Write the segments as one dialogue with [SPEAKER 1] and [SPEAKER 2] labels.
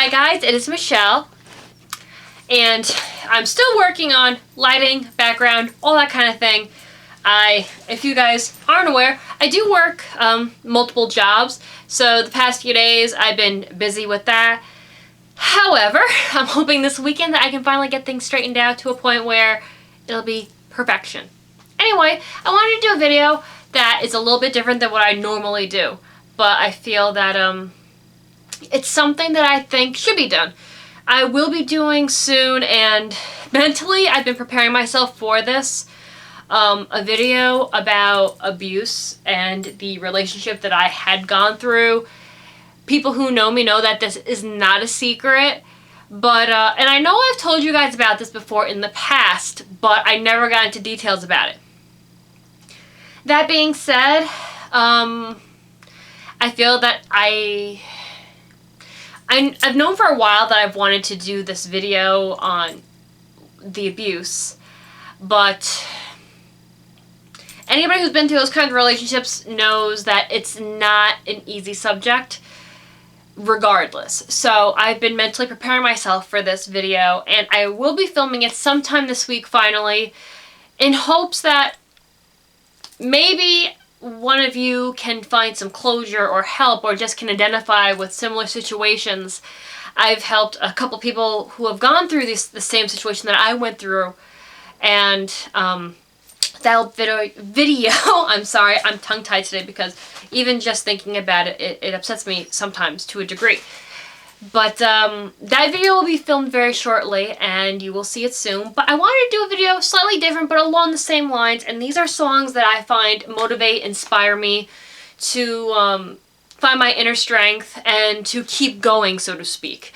[SPEAKER 1] Hi guys, it is Michelle, and I'm still working on lighting, background, all that kind of thing. If you guys aren't aware, I do work multiple jobs, so the past few days I've been busy with that. However, I'm hoping this weekend that I can finally get things straightened out to a point where it'll be perfection. Anyway, I wanted to do a video that is a little bit different than what I normally do, but I feel that it's something that I think should be done. I will be doing soon, and mentally I've been preparing myself for this. A video about abuse and the relationship that I had gone through. People who know me know that this is not a secret, but and I know I've told you guys about this before in the past, but I never got into details about it. That being said, I feel that I've known for a while that I've wanted to do this video on the abuse, but anybody who's been through those kinds of relationships knows that it's not an easy subject regardless. So I've been mentally preparing myself for this video, and I will be filming it sometime this week finally, in hopes that maybe one of you can find some closure or help, or just can identify with similar situations. I've helped a couple people who have gone through the same situation that I went through, and that video I'm sorry, I'm tongue-tied today because even just thinking about it, it upsets me sometimes to a degree. But that video will be filmed very shortly, and you will see it soon. But I wanted to do a video slightly different, but along the same lines. And these are songs that I find motivate, inspire me to find my inner strength and to keep going, so to speak.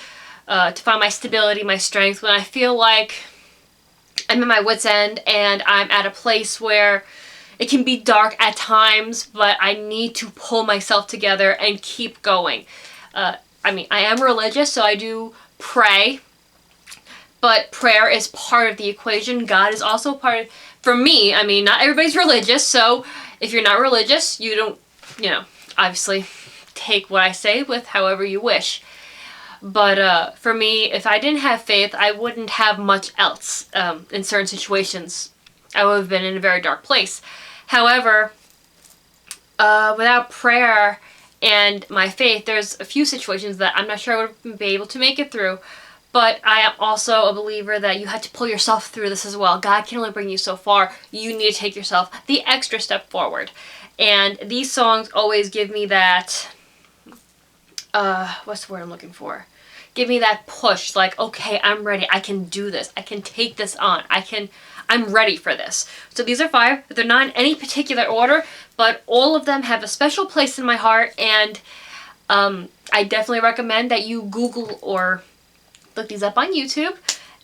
[SPEAKER 1] To find my stability, my strength when I feel like I'm at my wit's end and I'm at a place where it can be dark at times, but I need to pull myself together and keep going. I mean, I am religious, so I do pray, but prayer is part of the equation. God is also part for me. I mean, not everybody's religious, so if you're not religious, you don't, obviously take what I say with however you wish. But for me, if I didn't have faith, I wouldn't have much else in certain situations. I would have been in a very dark place. However, without prayer and my faith, there's a few situations that I'm not sure I would be able to make it through. But I am also a believer that you have to pull yourself through this as well. God can only bring you so far. You need to take yourself the extra step forward. And these songs always give me that, what's the word I'm looking for? Give me that push, like, okay, I'm ready. I can do this. I can take this on. I'm ready for this. So these are 5. They're not in any particular order, but all of them have a special place in my heart, and I definitely recommend that you Google or look these up on YouTube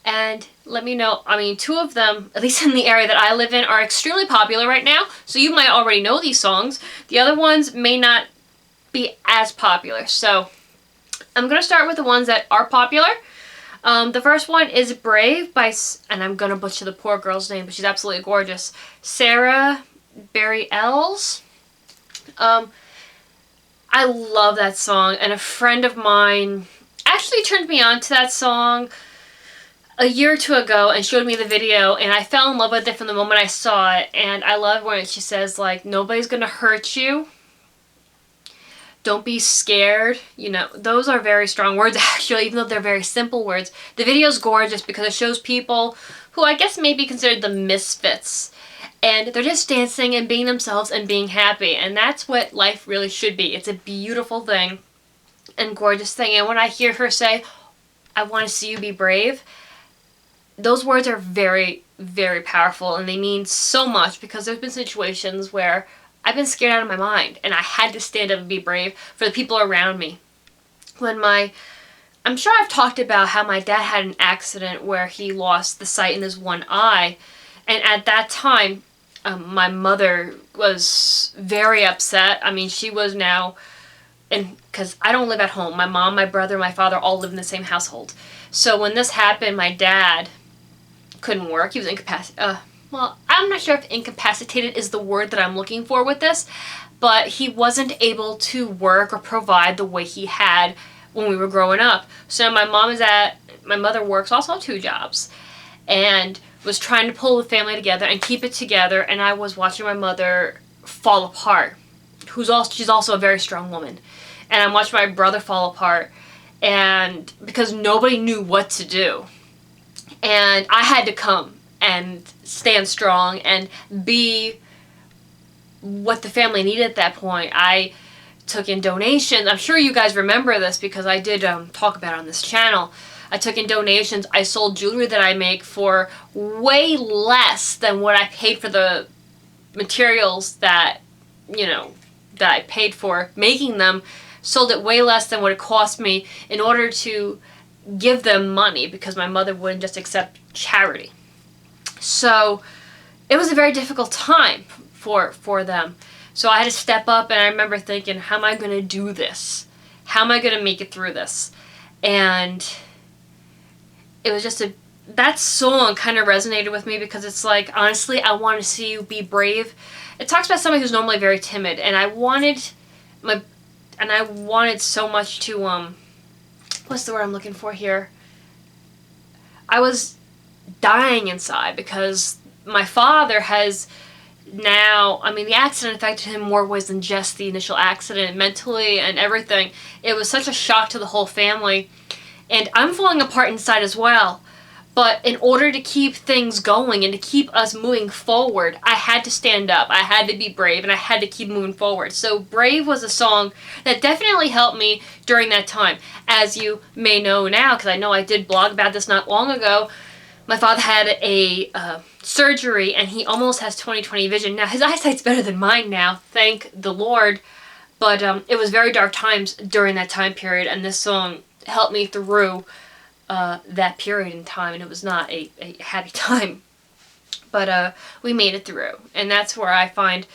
[SPEAKER 1] and let me know. I mean, 2 of them, at least in the area that I live in, are extremely popular right now, so you might already know these songs. The other ones may not be as popular, so I'm going to start with the ones that are popular. The first one is Brave by, and I'm going to butcher the poor girl's name, but she's absolutely gorgeous, Sarah Bareilles. I love that song, and a friend of mine actually turned me on to that song a year or 2 ago and showed me the video, and I fell in love with it from the moment I saw it. And I love when she says, like, nobody's going to hurt you. Don't be scared. Those are very strong words, actually, even though they're very simple words. The video's gorgeous because it shows people who I guess may be considered the misfits. And they're just dancing and being themselves and being happy. And that's what life really should be. It's a beautiful thing and gorgeous thing. And when I hear her say, I want to see you be brave, those words are very, very powerful. And they mean so much, because there's been situations where I've been scared out of my mind, and I had to stand up and be brave for the people around me. I'm sure I've talked about how my dad had an accident where he lost the sight in his one eye, and at that time, my mother was very upset. I mean, she was now, and because I don't live at home, my mom, my brother, my father all live in the same household. So when this happened, my dad couldn't work. He was incapacitated. Well, I'm not sure if incapacitated is the word that I'm looking for with this, but he wasn't able to work or provide the way he had when we were growing up. So my mother works also 2 jobs and was trying to pull the family together and keep it together, and I was watching my mother fall apart. She's also a very strong woman. And I'm watching my brother fall apart, and because nobody knew what to do. And I had to come and stand strong and be what the family needed at that point. I took in donations. I'm sure you guys remember this because I did talk about it on this channel. I took in donations. I sold jewelry that I make for way less than what I paid for the materials that, that I paid for making them. Sold it way less than what it cost me in order to give them money because my mother wouldn't just accept charity. So it was a very difficult time for them. So I had to step up, and I remember thinking, how am I going to do this? How am I going to make it through this? And it was just that song kind of resonated with me because it's like, honestly, I want to see you be brave. It talks about somebody who's normally very timid, and I wanted so much to, what's the word I'm looking for here? I was dying inside because my father has now, the accident affected him more ways than just the initial accident, mentally and everything. It was such a shock to the whole family. And I'm falling apart inside as well. But in order to keep things going and to keep us moving forward, I had to stand up. I had to be brave, and I had to keep moving forward. So Brave was a song that definitely helped me during that time. As you may know now, because I know I did blog about this not long ago, my father had a surgery, and he almost has 20/20 vision. Now, his eyesight's better than mine now, thank the Lord. But it was very dark times during that time period, and this song helped me through that period in time, and it was not a happy time. But we made it through, and that's where I find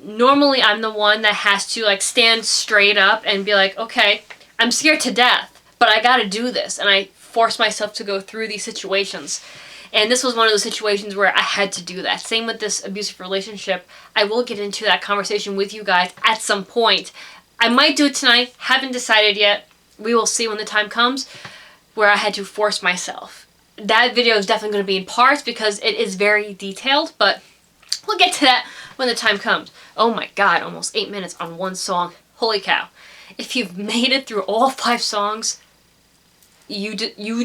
[SPEAKER 1] normally I'm the one that has to like stand straight up and be like, okay, I'm scared to death, but I gotta do this, and I force myself to go through these situations. And this was one of those situations where I had to do that. Same with this abusive relationship. I will get into that conversation with you guys at some point. I might do it tonight, haven't decided yet. We will see when the time comes, where I had to force myself. That video is definitely going to be in parts because it is very detailed, but we'll get to that when the time comes. Oh my god, almost 8 minutes on one song. Holy cow. If you've made it through all 5 songs, you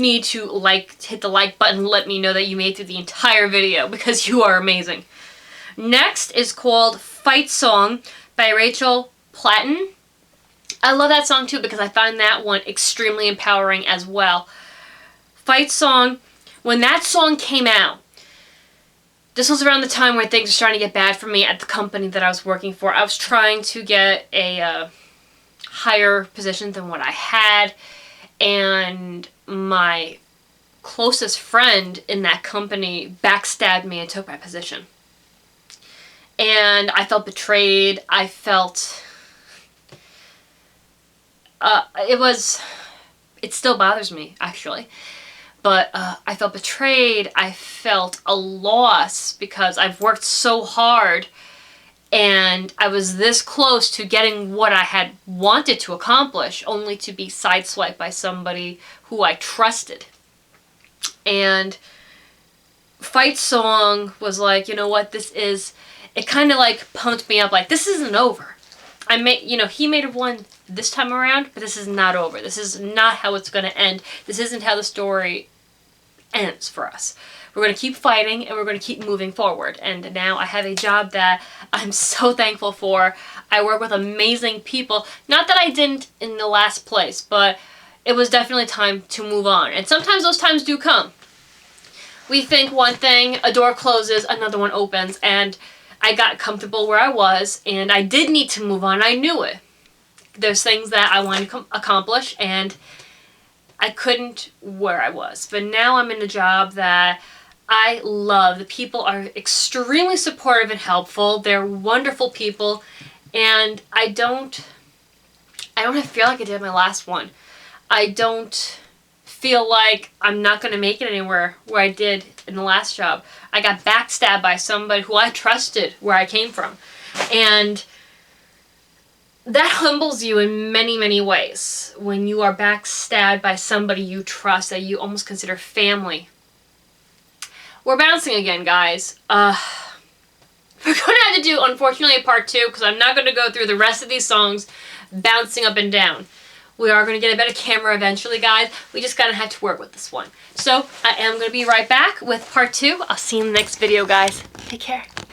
[SPEAKER 1] need to hit the like button and let me know that you made it through the entire video because you are amazing. Next is called Fight Song by Rachel Platten. I love that song too because I find that one extremely empowering as well. Fight Song, when that song came out, this was around the time where things were starting to get bad for me at the company that I was working for. I was trying to get a higher position than what I had, and my closest friend in that company backstabbed me and took my position. And I felt betrayed. I felt... it still bothers me, actually. But I felt betrayed. I felt a loss because I've worked so hard and I was this close to getting what I had wanted to accomplish, only to be sideswiped by somebody who I trusted. And Fight Song was like, you know what, it kind of like pumped me up, like, this isn't over. He may have won this time around, but this is not over. This is not how it's going to end. This isn't how the story ends for us. We're going to keep fighting, and we're going to keep moving forward. And now I have a job that I'm so thankful for. I work with amazing people. Not that I didn't in the last place, but it was definitely time to move on. And sometimes those times do come. We think one thing, a door closes, another one opens, and I got comfortable where I was, and I did need to move on. I knew it. There's things that I wanted to accomplish, and I couldn't where I was. But now I'm in a job that I love. The people are extremely supportive and helpful. They're wonderful people, and I don't feel like I did my last one. I don't feel like I'm not going to make it anywhere where I did in the last job. I got backstabbed by somebody who I trusted where I came from. And that humbles you in many, many ways. When you are backstabbed by somebody you trust, that you almost consider family. We're bouncing again, guys. We're going to have to do, unfortunately, a part 2, because I'm not going to go through the rest of these songs bouncing up and down. We are going to get a better camera eventually, guys. We just kind of have to work with this one. So, I am going to be right back with part 2. I'll see you in the next video, guys. Take care.